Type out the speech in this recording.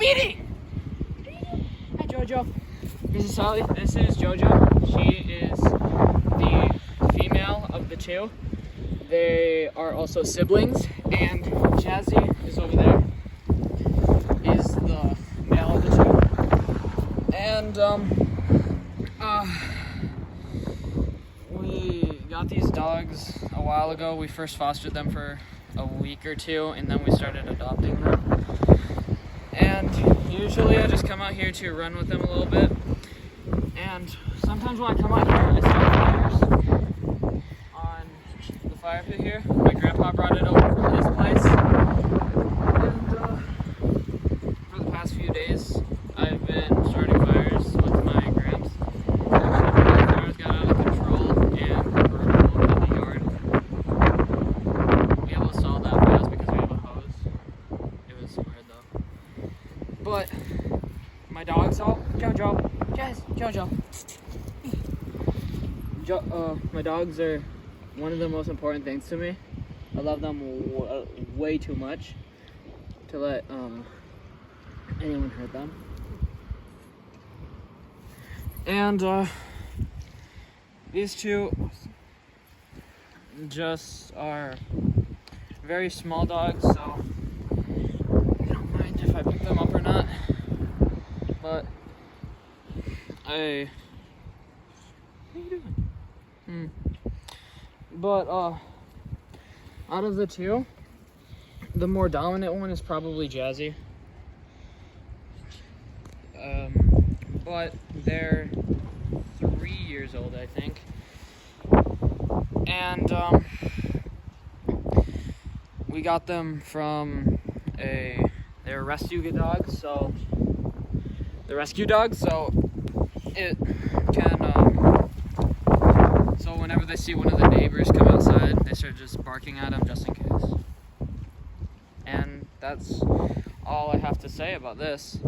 eating. Hi, Jojo. This is Sally. This is Jojo. She is the female of the two. They are also siblings, and Jazzy is over there. Is the male of the two. And we got these dogs a while ago. We first fostered them for a week or two, and then we started adopting them. And usually I just come out here to run with them a little bit. And sometimes when I come out here, I start fires on the fire pit here. My grandpa brought it over from his place. And for the past few days, I've been starting fires with my gramps. Actually, the fires got out of control and burned all over the yard. We able to solve that fast because we have a hose. It was hard though. But my dogs all Jojo, Jazz, Jojo. My dogs are one of the most important things to me. I love them way too much to let anyone hurt them. And these two just are very small dogs, so I don't mind if I pick them up or not. But what are you doing? But out of the two, the more dominant one is probably Jazzy. But they're 3 years old, I think. And we got them from they're rescue dogs, so the rescue dogs, so it can so whenever they see one of the neighbors come outside, they start just barking at them just in case. And that's all I have to say about this.